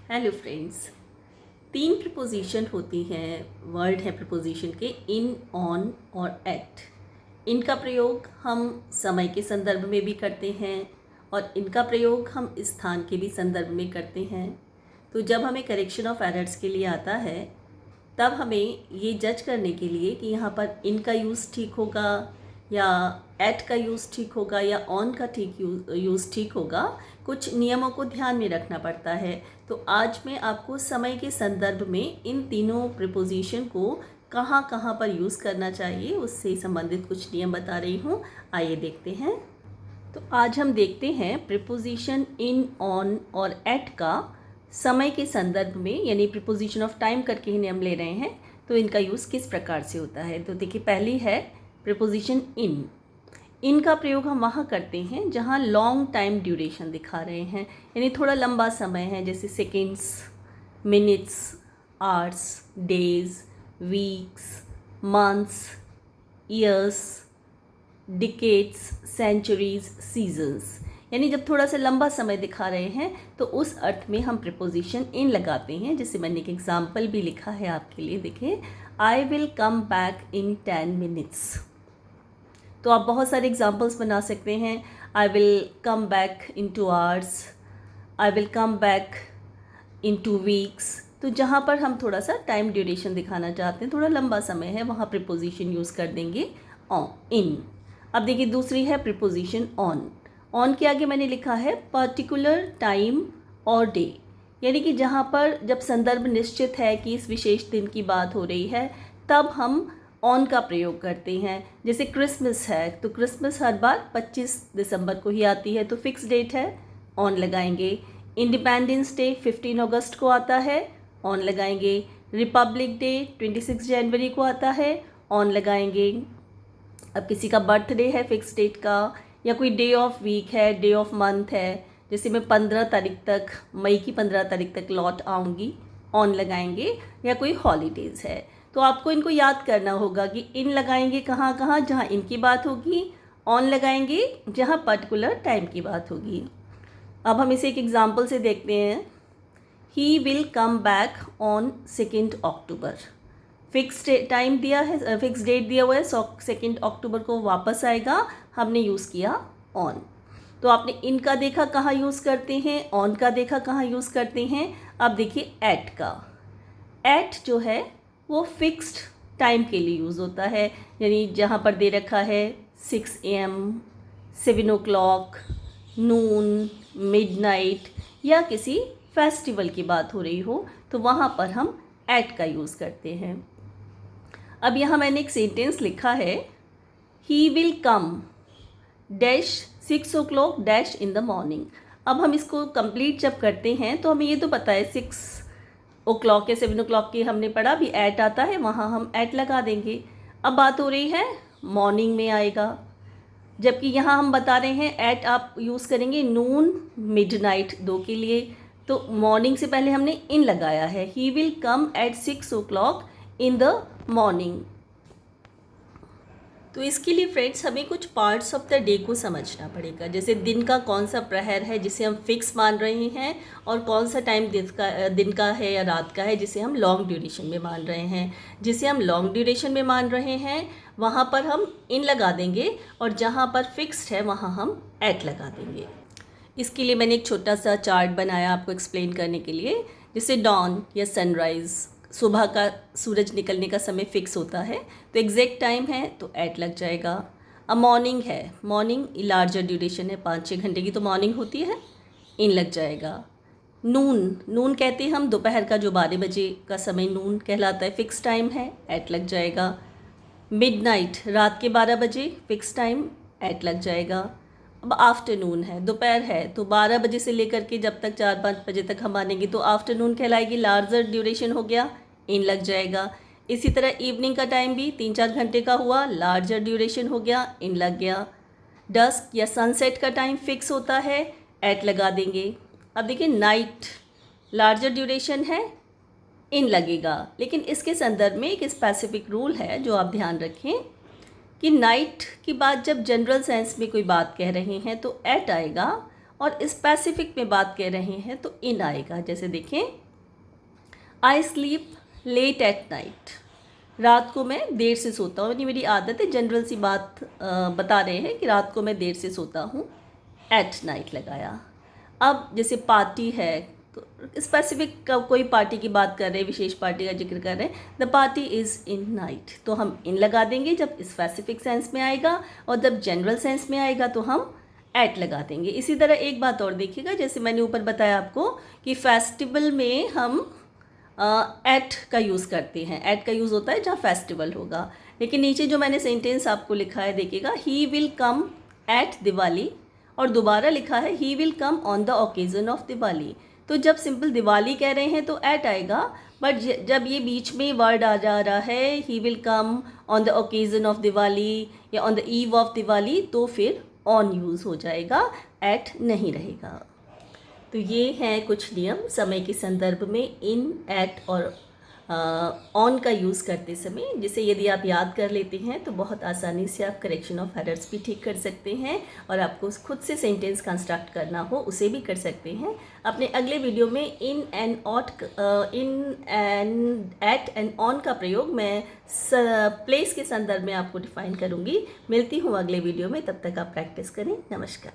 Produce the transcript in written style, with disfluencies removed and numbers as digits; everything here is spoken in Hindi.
Hello friends. तीन प्रिपोजिशन होती हैं, वर्ड है प्रिपोजिशन के इन, ऑन और एट। इनका प्रयोग हम समय के संदर्भ में भी करते हैं और इनका प्रयोग हम स्थान के भी संदर्भ में करते हैं। तो जब हमें करेक्शन ऑफ एरर्स के लिए आता है तब हमें ये जज करने के लिए कि यहाँ पर इन का यूज़ ठीक होगा या एट का यूज़ ठीक होगा या ऑन का यूज़ ठीक होगा, कुछ नियमों को ध्यान में रखना पड़ता है। तो आज मैं आपको समय के संदर्भ में इन तीनों प्रिपोजिशन को कहाँ कहाँ पर यूज़ करना चाहिए उससे संबंधित कुछ नियम बता रही हूँ। आइए देखते हैं। तो आज हम देखते हैं प्रिपोजिशन इन, ऑन और एट का समय के संदर्भ में, यानी प्रिपोजिशन ऑफ टाइम करके ही नियम ले रहे हैं, तो इनका यूज़ किस प्रकार से होता है। तो देखिए, पहली है प्रिपोजिशन इन। इन का प्रयोग हम वहाँ करते हैं जहाँ लॉन्ग टाइम ड्यूरेशन दिखा रहे हैं, यानी थोड़ा लंबा समय है, जैसे seconds, minutes, hours, days, weeks, months, years, decades, centuries, seasons. यानी जब थोड़ा सा लंबा समय दिखा रहे हैं तो उस अर्थ में हम प्रिपोजिशन इन लगाते हैं। जैसे मैंने एक एग्जाम्पल भी लिखा है आपके लिए, देखिए, I will come back in 10 minutes. तो आप बहुत सारे एग्जाम्पल्स बना सकते हैं। I will come back in 2 hours, I will come back in 2 weeks. तो जहाँ पर हम थोड़ा सा टाइम ड्यूरेशन दिखाना चाहते हैं, थोड़ा लंबा समय है, वहाँ प्रिपोजिशन यूज़ कर देंगे ऑन, इन। अब देखिए, दूसरी है प्रिपोजिशन ऑन। ऑन के आगे मैंने लिखा है पर्टिकुलर टाइम और डे, यानी कि जहाँ पर जब संदर्भ निश्चित है कि इस विशेष दिन की बात हो रही है तब हम ऑन का प्रयोग करते हैं। जैसे क्रिसमस है तो क्रिसमस हर बार 25 दिसंबर को ही आती है, तो फिक्स डेट है, ऑन लगाएंगे। इंडिपेंडेंस डे 15 अगस्त को आता है, ऑन लगाएंगे। रिपब्लिक डे 26 जनवरी को आता है, ऑन लगाएंगे। अब किसी का बर्थडे है फिक्स डेट का, या कोई डे ऑफ वीक है, डे ऑफ मंथ है, जैसे मैं 15 तारीख तक, मई की 15 तारीख तक लौट आऊँगी, ऑन लगाएंगे। या कोई हॉलीडेज़ है तो आपको इनको याद करना होगा कि इन लगाएंगे कहाँ कहाँ, जहाँ इनकी बात होगी, ऑन लगाएंगे जहाँ पर्टिकुलर टाइम की बात होगी। अब हम इसे एक एग्जाम्पल से देखते हैं। ही will come back on 2 October. Fix time दिया है, फिक्स डेट दिया हुआ है, 2 अक्टूबर को वापस आएगा, हमने यूज़ किया ऑन। तो आपने इनका देखा कहाँ यूज़ करते हैं, ऑन का देखा कहाँ यूज़ करते हैं। अब देखिए एट का। एट जो है वो फिक्स्ड टाइम के लिए यूज़ होता है, यानी जहाँ पर दे रखा है 6 AM, 7 o'clock, नून, मिडनाइट, या किसी फेस्टिवल की बात हो रही हो तो वहाँ पर हम एट का यूज़ करते हैं। अब यहाँ मैंने एक सेंटेंस लिखा है, he will come dash 6 o'clock dash in the morning. अब हम इसको कंप्लीट जब करते हैं तो हमें ये तो पता है 6 o'clock या 7 o'clock की हमने पढ़ा, भी एट आता है, वहाँ हम एट लगा देंगे। अब बात हो रही है मॉर्निंग में आएगा, जबकि यहाँ हम बता रहे हैं एट आप यूज़ करेंगे नून, मिडनाइट, 2 के लिए। तो मॉर्निंग से पहले हमने इन लगाया है, he will come at 6 o'clock in the morning. तो इसके लिए फ्रेंड्स हमें कुछ पार्ट्स ऑफ द डे को समझना पड़ेगा, जैसे दिन का कौन सा प्रहर है जिसे हम फिक्स मान रहे हैं, और कौन सा टाइम दिन का है या रात का है जिसे हम लॉन्ग ड्यूरेशन में मान रहे हैं। जिसे हम लॉन्ग ड्यूरेशन में मान रहे हैं वहाँ पर हम इन लगा देंगे, और जहाँ पर फिक्स्ड है वहाँ हम एट लगा देंगे। इसके लिए मैंने एक छोटा सा चार्ट बनाया आपको एक्सप्लेन करने के लिए। जैसे डॉन या सनराइज़, सुबह का सूरज निकलने का समय फिक्स होता है तो एग्जैक्ट टाइम है तो एट लग जाएगा। अब मॉर्निंग है, मॉर्निंग लार्जर ड्यूरेशन है, 5-6 घंटे की तो मॉर्निंग होती है, इन लग जाएगा। नून, नून कहते हैं हम दोपहर का जो 12 बजे का समय नून कहलाता है, फिक्स टाइम है, एट लग जाएगा। मिडनाइट, रात के 12 बजे, फिक्स टाइम, एट लग जाएगा। अब आफ्टरनून है, दोपहर है, तो 12 बजे से लेकर के जब तक 4-5 बजे तक हम मानेंगे तो आफ्टरनून कहलाएगी, लार्जर ड्यूरेशन हो गया, इन लग जाएगा। इसी तरह इवनिंग का टाइम भी 3-4 घंटे का हुआ, लार्जर ड्यूरेशन हो गया, इन लग गया। डस्क या सनसेट का टाइम फिक्स होता है, एट लगा देंगे। अब देखिए नाइट, लार्जर ड्यूरेशन है, इन लगेगा। लेकिन इसके संदर्भ में एक स्पेसिफिक रूल है जो आप ध्यान रखें कि नाइट की बात जब जनरल सेंस में कोई बात कह रहे हैं तो एट आएगा, और स्पेसिफिक में बात कर रहे हैं तो इन आएगा। जैसे देखें, I sleep late at night, रात को मैं देर से सोता हूँ, यानी मेरी आदत है, जनरल सी बात बता रहे हैं कि रात को मैं देर से सोता हूँ, एट नाइट लगाया। अब जैसे पार्टी है तो स्पेसिफिक कोई पार्टी की बात कर रहे हैं, विशेष पार्टी का जिक्र कर रहे हैं, the party is in night, तो हम इन लगा देंगे जब स्पेसिफिक सेंस में आएगा, और जब जनरल सेंस में आएगा तो हम एट लगा देंगे। इसी तरह एक बात और देखिएगा, जैसे मैंने ऊपर बताया आपको कि फेस्टिवल में हम एट का यूज़ करते हैं, एट का यूज़ होता है जहाँ फेस्टिवल होगा। लेकिन नीचे जो मैंने सेंटेंस आपको लिखा है देखिएगा, he will come at Diwali, और दोबारा लिखा है he will come on the occasion of Diwali. तो जब सिंपल दिवाली कह रहे हैं तो एट आएगा, बट जब ये बीच में वर्ड आ जा रहा है he will come on the occasion of Diwali या on the eve of Diwali, तो फिर ऑन यूज़ हो जाएगा, एट नहीं रहेगा। तो ये हैं कुछ नियम समय के संदर्भ में इन, एट और ऑन का यूज़ करते समय, जिसे यदि आप याद कर लेते हैं तो बहुत आसानी से आप करेक्शन ऑफ एरर्स भी ठीक कर सकते हैं, और आपको खुद से सेंटेंस कंस्ट्रक्ट करना हो उसे भी कर सकते हैं। अपने अगले वीडियो में in and at and on का प्रयोग मैं प्लेस के संदर्भ में आपको डिफाइन करूँगी। मिलती हूँ अगले वीडियो में, तब तक आप प्रैक्टिस करें। नमस्कार।